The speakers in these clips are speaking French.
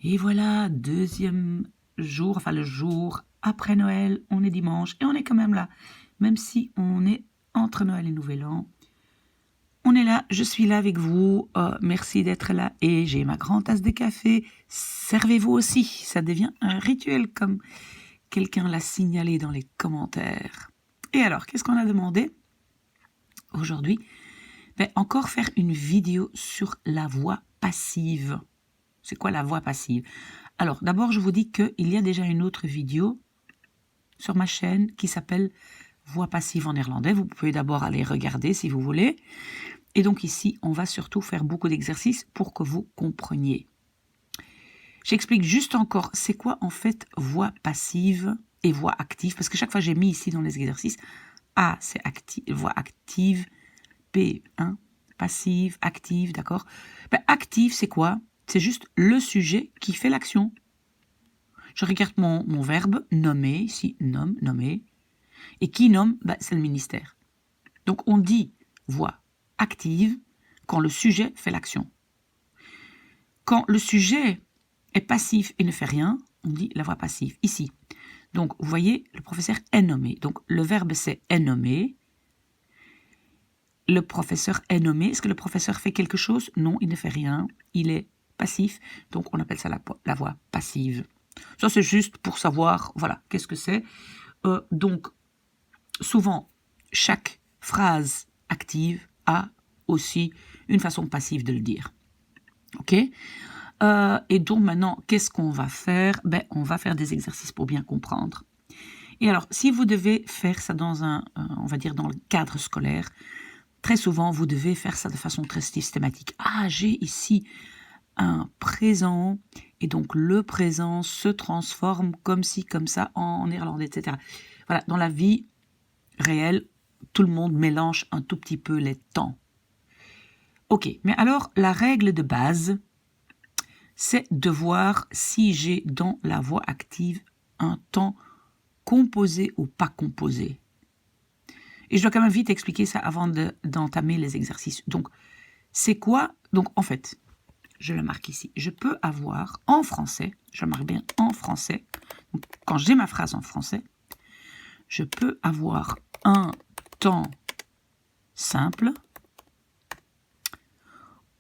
Et voilà, deuxième jour, enfin le jour après Noël, on est dimanche et on est quand même là. Même si on est entre Noël et Nouvel An, on est là, je suis là avec vous. Merci d'être là et j'ai ma grande tasse de café. Servez-vous aussi, ça devient un rituel comme quelqu'un l'a signalé dans les commentaires. Et alors, qu'est-ce qu'on a demandé aujourd'hui? Encore faire une vidéo sur la voix passive. C'est quoi la voix passive? Alors, d'abord, je vous dis qu'il y a déjà une autre vidéo sur ma chaîne qui s'appelle Voix passive en néerlandais. Vous pouvez d'abord aller regarder si vous voulez. Et donc ici, on va surtout faire beaucoup d'exercices pour que vous compreniez. J'explique juste encore, c'est quoi en fait voix passive et voix active, parce que chaque fois j'ai mis ici dans les exercices, A c'est voix active, P, hein, passive, active, d'accord? Active c'est quoi? C'est juste le sujet qui fait l'action. Je regarde mon verbe nommer, ici nomme, nommer, et qui nomme? C'est le ministère. Donc on dit voix active quand le sujet fait l'action. Quand le sujet est passif et ne fait rien, on dit la voix passive. Ici, donc vous voyez, le professeur est nommé. Donc le verbe c'est est nommé. Le professeur est nommé. Est-ce que le professeur fait quelque chose? Non, il ne fait rien. Il est passif. Donc on appelle ça la voix passive. Ça c'est juste pour savoir, voilà, qu'est-ce que c'est. Donc souvent, chaque phrase active a aussi une façon passive de le dire. Ok? Et donc maintenant, qu'est-ce qu'on va faire? On va faire des exercices pour bien comprendre. Et alors, si vous devez faire ça dans on va dire dans le cadre scolaire, très souvent, vous devez faire ça de façon très systématique. Ah, j'ai ici un présent, et donc le présent se transforme comme ci, comme ça, en néerlandais, etc. Voilà, dans la vie réelle, tout le monde mélange un tout petit peu les temps. Ok, mais alors, la règle de base, c'est de voir si j'ai dans la voix active un temps composé ou pas composé. Et je dois quand même vite expliquer ça avant d'entamer les exercices. Donc, c'est quoi? Donc, en fait, je le marque ici. Je peux avoir en français, je marque bien en français, donc, quand j'ai ma phrase en français, je peux avoir un temps simple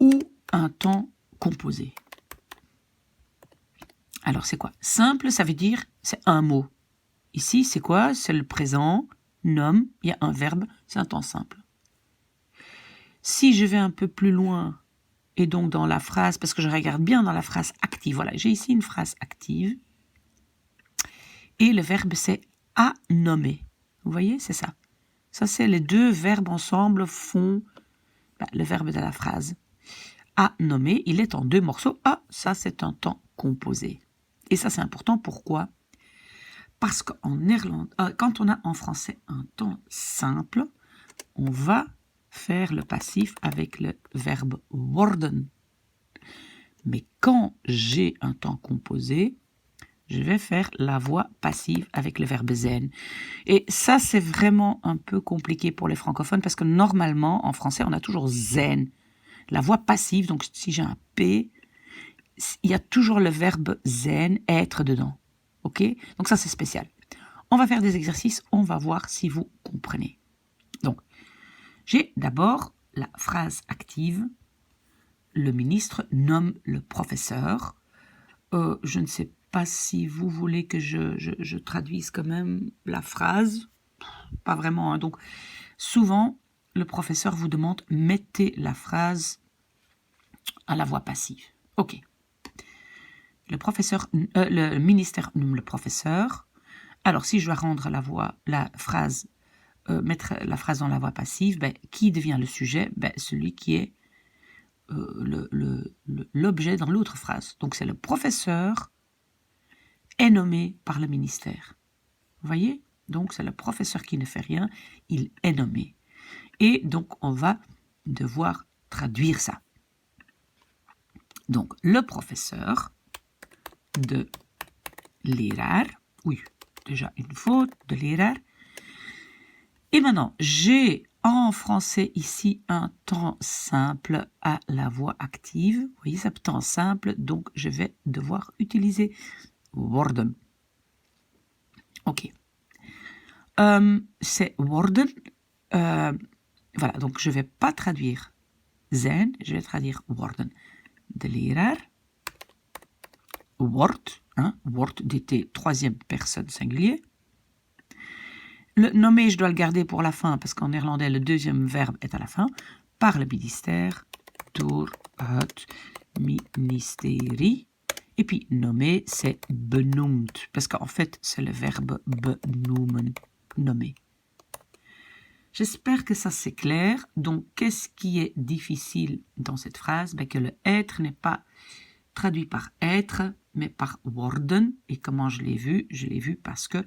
ou un temps composé. Alors, c'est quoi? Simple, ça veut dire, c'est un mot. Ici, c'est quoi? C'est le présent, nomme, il y a un verbe, c'est un temps simple. Si je vais un peu plus loin, et donc dans la phrase, parce que je regarde bien dans la phrase active, voilà, j'ai ici une phrase active, et le verbe c'est à nommer. Vous voyez, c'est ça. Ça, c'est les deux verbes ensemble font le verbe de la phrase. À nommer, il est en deux morceaux. Ah, ça, c'est un temps composé. Et ça, c'est important. Pourquoi? Parce qu'en néerlandais, quand on a en français un temps simple, on va faire le passif avec le verbe worden. Mais quand j'ai un temps composé, je vais faire la voix passive avec le verbe zijn. Et ça, c'est vraiment un peu compliqué pour les francophones parce que normalement, en français, on a toujours zijn. La voix passive, donc si j'ai un P, il y a toujours le verbe zijn, être dedans. Ok? Donc ça, c'est spécial. On va faire des exercices, on va voir si vous comprenez. Donc, j'ai d'abord la phrase active. Le ministre nomme le professeur. Je ne sais pas si vous voulez que je traduise quand même la phrase. Pas vraiment. Hein. Donc, souvent, le professeur vous demande mettez la phrase à la voix passive. Ok. Le ministère nomme le professeur. Alors, si je dois rendre la phrase, mettre la phrase dans la voix passive, qui devient le sujet? Celui qui est l'objet dans l'autre phrase. Donc, c'est le professeur est nommé par le ministère. Vous voyez? Donc, c'est le professeur qui ne fait rien, il est nommé. Et donc, on va devoir traduire ça. Donc, le professeur de leraar, oui, déjà une faute, de leraar. Et maintenant, j'ai en français, ici, un temps simple à la voix active. Vous voyez, c'est un temps simple, donc je vais devoir utiliser worden. Ok. C'est worden. Voilà, donc je ne vais pas traduire zijn, je vais traduire worden. De leraar wordt, hein, wordt dt, troisième personne singulier. Le nommé, je dois le garder pour la fin, parce qu'en néerlandais, le deuxième verbe est à la fin. Par le ministère, door het ministerie. Et puis, nommer, c'est benoemd, parce qu'en fait, c'est le verbe benoemen, nommer. J'espère que ça c'est clair. Donc, qu'est-ce qui est difficile dans cette phrase? Ben, que le être n'est pas traduit par être, mais par worden. Et comment je l'ai vu? Je l'ai vu parce que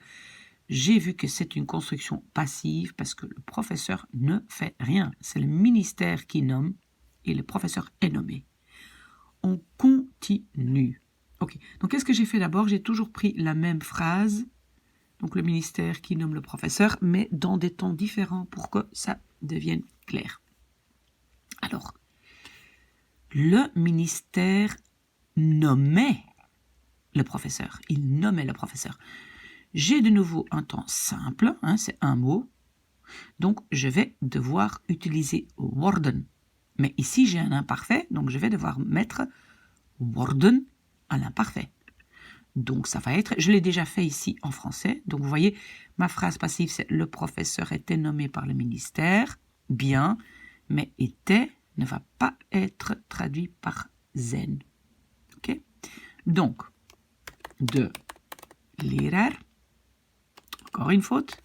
j'ai vu que c'est une construction passive, parce que le professeur ne fait rien. C'est le ministère qui nomme et le professeur est nommé. On continue. Ok, donc qu'est-ce que j'ai fait d'abord? J'ai toujours pris la même phrase, donc le ministère qui nomme le professeur, mais dans des temps différents pour que ça devienne clair. Alors, le ministère nommait le professeur. Il nommait le professeur. J'ai de nouveau un temps simple, hein, c'est un mot, donc je vais devoir utiliser worden. Mais ici, j'ai un imparfait, donc je vais devoir mettre worden à l'imparfait. Donc ça va être, je l'ai déjà fait ici en français, donc vous voyez, ma phrase passive, c'est le professeur était nommé par le ministère, bien, mais était ne va pas être traduit par zijn. Ok? Donc, de leraar, encore une faute,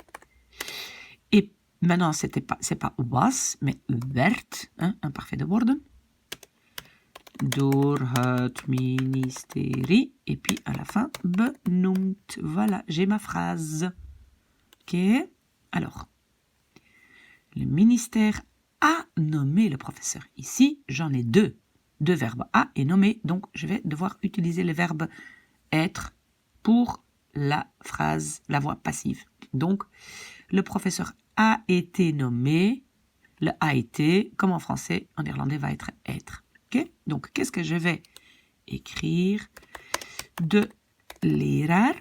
et maintenant c'est pas was, mais werd, hein, imparfait de worden, door het ministerie, et puis à la fin, benoemd. Voilà, j'ai ma phrase. Ok, alors, le ministère a nommé le professeur. Ici, j'en ai deux verbes a et nommer, donc je vais devoir utiliser le verbe être pour la phrase, la voix passive. Donc, le professeur a été nommé, le a été, comme en français, en néerlandais, va être être. Okay? Donc, qu'est-ce que je vais écrire? De leraar.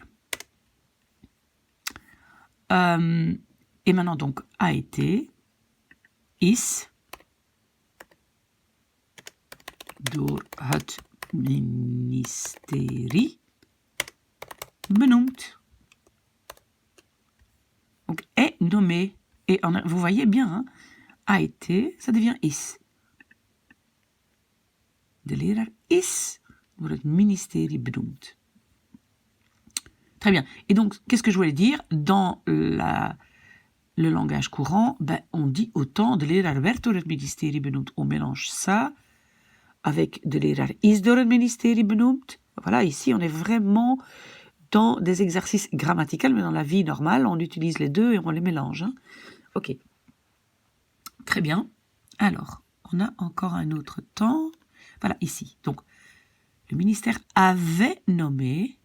Et maintenant, donc, a été, is, door het ministerie benoemd. Donc, est nommé. Et vous voyez bien, hein, a été, ça devient is. De leraar is door het ministerie benoemd. Très bien. Et donc, qu'est-ce que je voulais dire? Dans le langage courant, ben, on dit autant de leraar werd door het ministerie benoemd. On mélange ça avec de leraar is door het ministerie benoemd. Voilà, ici, on est vraiment dans des exercices grammaticaux, mais dans la vie normale, on utilise les deux et on les mélange. Hein. Ok. Très bien. Alors, on a encore un autre temps. Voilà, ici. Donc, le ministère avait nommé,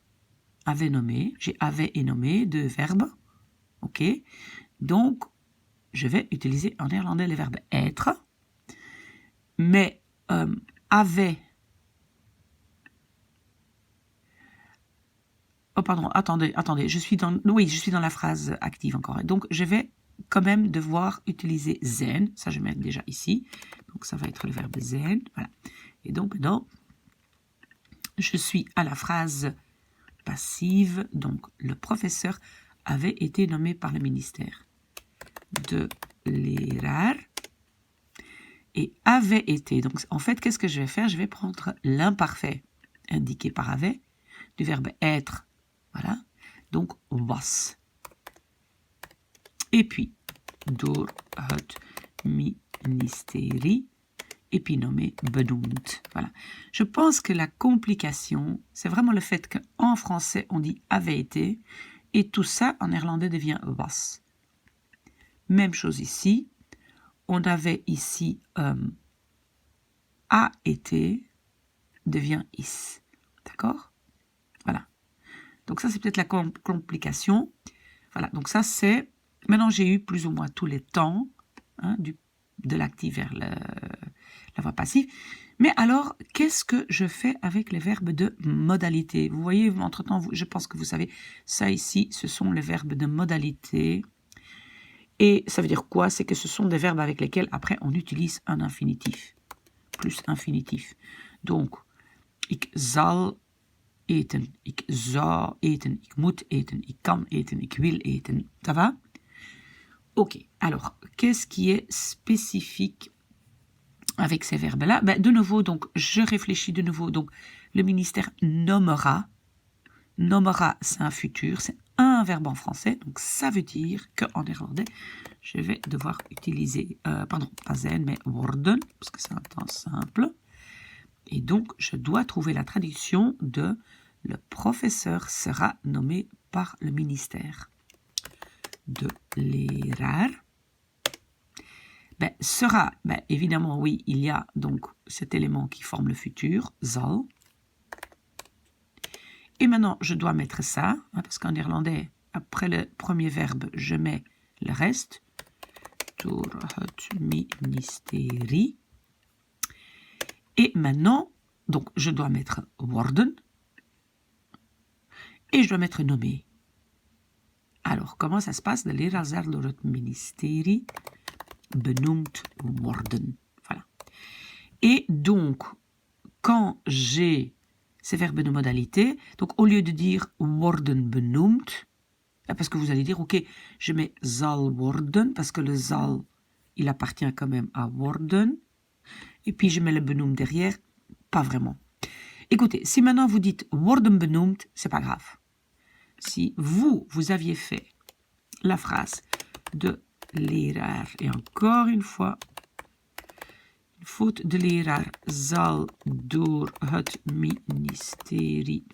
j'ai avait et nommé, deux verbes. Ok. Donc, je vais utiliser en néerlandais le verbe être. Mais avait. Oh, pardon, attendez, je suis dans la phrase active encore. Donc, je vais quand même devoir utiliser zijn. Ça, je mets déjà ici. Donc, ça va être le verbe zijn. Voilà. Et donc, non, je suis à la phrase passive. Donc, le professeur avait été nommé par le ministère. De leraar. Et avait été. Donc, en fait, qu'est-ce que je vais faire? Je vais prendre l'imparfait indiqué par avait du verbe être. Voilà. Donc, was. Et puis, door het ministerie. Et puis nommé benoemd. Voilà. Je pense que la complication, c'est vraiment le fait qu'en français, on dit avait été. Et tout ça, en néerlandais, devient was. Même chose ici. On avait ici a été, devient is. D'accord? Voilà. Donc ça, c'est peut-être la complication. Voilà, donc ça, c'est... Maintenant, j'ai eu plus ou moins tous les temps. hein, de l'actif vers la voix passive. Mais alors, qu'est-ce que je fais avec les verbes de modalité? Vous voyez, entre-temps, je pense que vous savez, ça ici, ce sont les verbes de modalité. Et ça veut dire quoi? C'est que ce sont des verbes avec lesquels, après, on utilise un infinitif, plus infinitif. Donc, ik zal eten, ik zou eten, ik moet eten, ik kan eten, ik wil eten. Ça va? Ok, alors, qu'est-ce qui est spécifique avec ces verbes-là? Ben, de nouveau, donc, je réfléchis de nouveau. Donc, le ministère nommera. Nommera, c'est un futur, c'est un verbe en français. Donc, ça veut dire qu'en néerlandais, je vais devoir utiliser, pardon, pas zijn, mais worden, parce que c'est un temps simple. Et donc, je dois trouver la traduction de le professeur sera nommé par le ministère. De leraar. Ben, sera, ben, évidemment, oui, il y a donc cet élément qui forme le futur, zal. Et maintenant, je dois mettre ça, hein, parce qu'en néerlandais, après le premier verbe, je mets le reste. Door het ministerie. Et maintenant, donc, je dois mettre worden. Et je dois mettre nommé. Alors, comment ça se passe? De leraar zal door het ministerie benoemd worden. Voilà. Et donc, quand j'ai ces verbes de modalité, donc au lieu de dire worden benoemd, parce que vous allez dire, ok, je mets zal worden, parce que le zal, il appartient quand même à worden, et puis je mets le benoemd derrière, pas vraiment. Écoutez, si maintenant vous dites worden benoemd, c'est pas grave. Si vous aviez fait la phrase de leraar, et encore une fois, une faute de leraar zal door het ministerie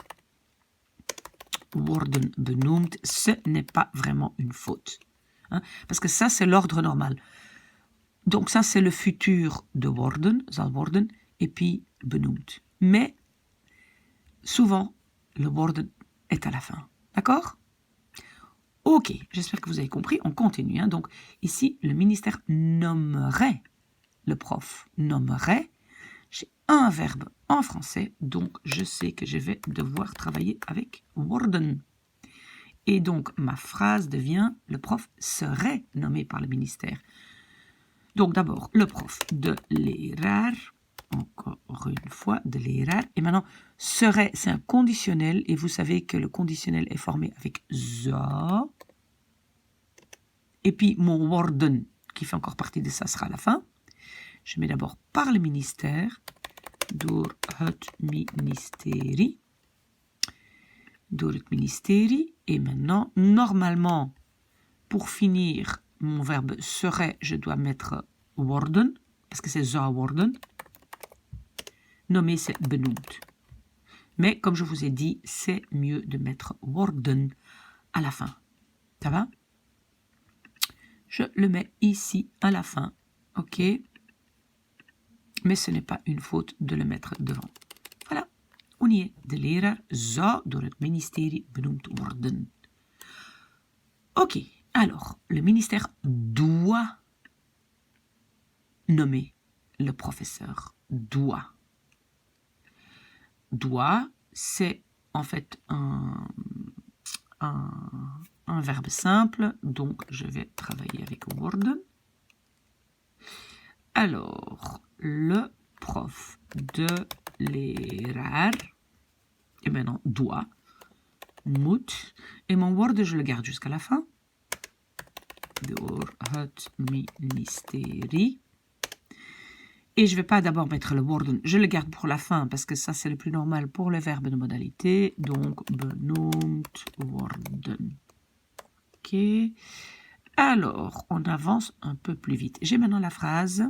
worden benoemd, ce n'est pas vraiment une faute. Hein? Parce que ça, c'est l'ordre normal. Donc ça, c'est le futur de worden, zal worden, et puis benoemd. Mais, souvent, le worden est à la fin. D'accord? Ok, j'espère que vous avez compris. On continue. Hein. Donc, ici, le ministère nommerait, le prof nommerait. J'ai un verbe en français, donc je sais que je vais devoir travailler avec worden. Et donc, ma phrase devient, le prof serait nommé par le ministère. Donc, d'abord, le prof de leraar, encore une fois, de leraar. Et maintenant, serait, c'est un conditionnel, et vous savez que le conditionnel est formé avec zou. Et puis, mon worden, qui fait encore partie de ça, sera à la fin. Je mets d'abord par le ministère, door het ministerie. Door het ministerie. Et maintenant, normalement, pour finir mon verbe serait, je dois mettre worden, parce que c'est zou worden. Nommer, c'est benoemd. Mais comme je vous ai dit, c'est mieux de mettre worden à la fin. Ça va? Je le mets ici à la fin. Ok? Mais ce n'est pas une faute de le mettre devant. Voilà. On y est. De leraar zou door het ministerie benoemd worden. Ok. Alors, le ministère doit nommer le professeur. Doit. Doit, c'est en fait un verbe simple, donc je vais travailler avec worden. Alors, le prof de leraar, et maintenant doit, moet, et mon word, je le garde jusqu'à la fin. Door het ministerie. Et je ne vais pas d'abord mettre le worden, je le garde pour la fin, parce que ça c'est le plus normal pour le verbe de modalité. Donc, benoemd worden. Ok. Alors, on avance un peu plus vite. J'ai maintenant la phrase.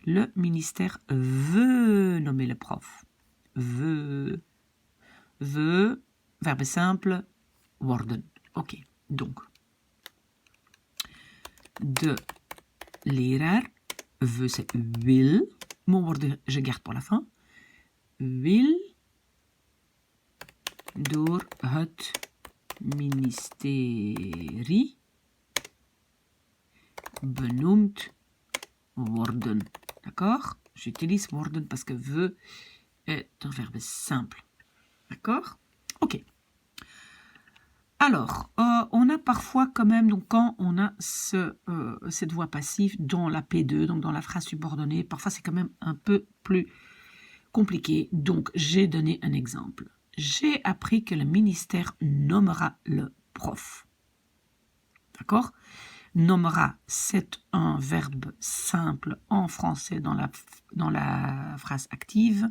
Le ministère veut nommer le prof. Veut, verbe simple, worden. Ok, donc, de leraar, veut c'est wil. Mon worden, je garde pour la fin. Wil door het ministerie benoemd d'accord? J'utilise worden parce que veut est un verbe simple. D'accord? Ok. Alors, on a parfois quand même, donc quand on a cette voix passive dans la P2, donc dans la phrase subordonnée, parfois c'est quand même un peu plus compliqué. Donc, j'ai donné un exemple. J'ai appris que le ministère nommera le prof. D'accord? Nommera, c'est un verbe simple en français dans la phrase active.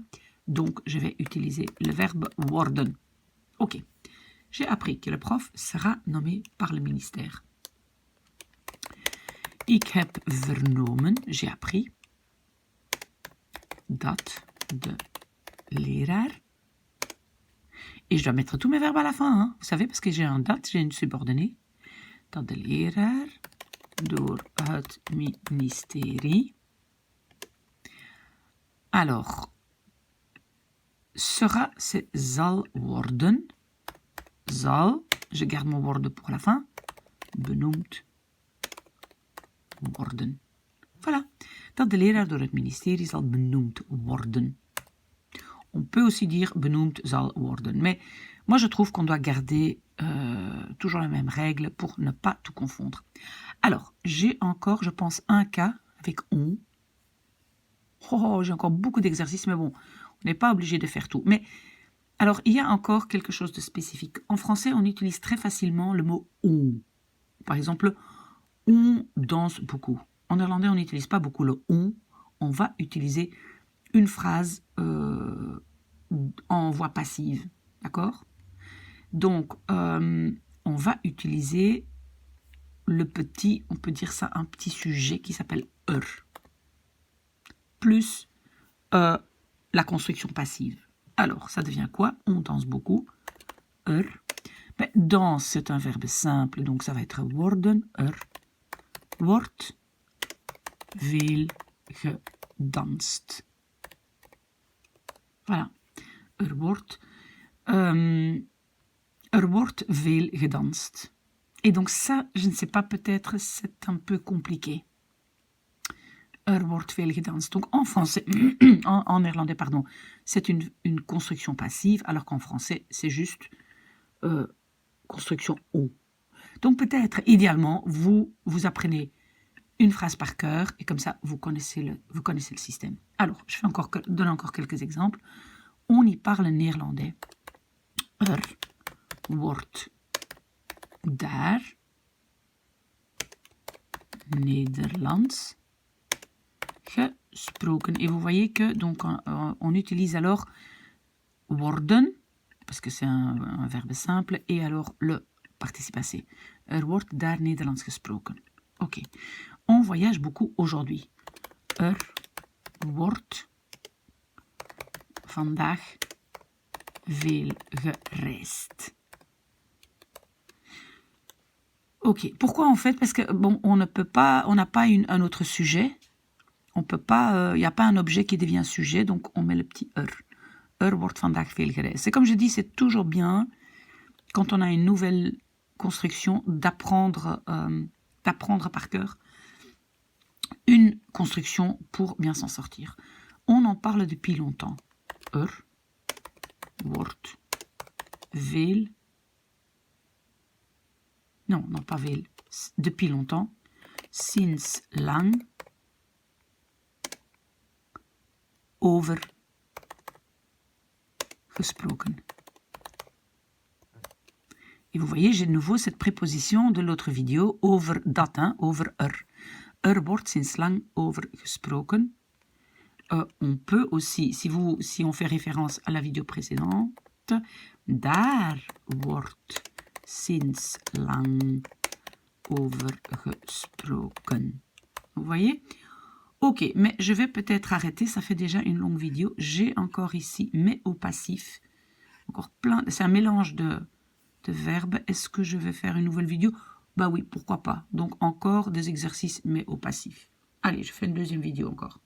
Donc, je vais utiliser le verbe worden. Ok. J'ai appris que le prof sera nommé par le ministère. Ik heb vernomen, j'ai appris, dat de leraar. Et je dois mettre tous mes verbes à la fin, hein. Vous savez, parce que j'ai un dat, j'ai une subordonnée. Dat de leraar door het ministerie. Alors, sera, c'est zal worden. Zal, je garde mon worden pour la fin. Benoemd worden. Voilà. Dat de leraar door het ministerie zal benoemd worden. On peut aussi dire benoemd zal worden. Mais moi, je trouve qu'on doit garder toujours la même règle pour ne pas tout confondre. Alors, j'ai encore, je pense, un cas avec on. Oh, j'ai encore beaucoup d'exercices, mais bon, on n'est pas obligé de faire tout. Mais alors, il y a encore quelque chose de spécifique. En français, on utilise très facilement le mot on. Par exemple, on danse beaucoup. En néerlandais, on n'utilise pas beaucoup le on. On va utiliser une phrase en voix passive. D'accord? Donc, on va utiliser le petit, on peut dire ça, un petit sujet qui s'appelle plus la construction passive. Alors, ça devient quoi? On danse beaucoup. Mais danse, c'est un verbe simple, donc ça va être worden. Wordt veel gedanst. Voilà. Wordt veel gedanst. Et donc ça, je ne sais pas, peut-être c'est un peu compliqué. Wordt veel gedanst. Donc en français, en néerlandais, pardon, c'est une construction passive, alors qu'en français, c'est juste construction on. Donc peut-être, idéalement, vous apprenez une phrase par cœur et comme ça, vous connaissez le système. Alors, je vais donner encore quelques exemples. On y parle néerlandais. Wordt daar Nederlands gesproken. Et vous voyez que donc on utilise alors worden parce que c'est un verbe simple et alors le participe passé. Wordt daar Nederlands gesproken. Ok. On voyage beaucoup aujourd'hui. Wordt vandaag veel gereisd. Ok. Pourquoi en fait? Parce que bon, on n'a pas un autre sujet. On peut pas, il n'y a pas un objet qui devient sujet, donc on met le petit wordt vandaag veel gereisd. C'est comme je dis, c'est toujours bien quand on a une nouvelle construction d'apprendre par cœur une construction pour bien s'en sortir. On en parle depuis longtemps. Wordt veel. Non, pas veel. Depuis longtemps. Sinds lang. Over gesproken. Et vous voyez, j'ai de nouveau cette préposition de l'autre vidéo, over dat, hein, over wordt sinds lang over gesproken. On peut aussi, si on fait référence à la vidéo précédente, daar wordt sinds lang over gesproken. Vous voyez? Ok, mais je vais peut-être arrêter, ça fait déjà une longue vidéo. J'ai encore ici mais au passif. Encore plein, c'est un mélange de verbes. Est-ce que je vais faire une nouvelle vidéo? Bah oui, pourquoi pas. Donc encore des exercices mais au passif. Allez, je fais une deuxième vidéo encore.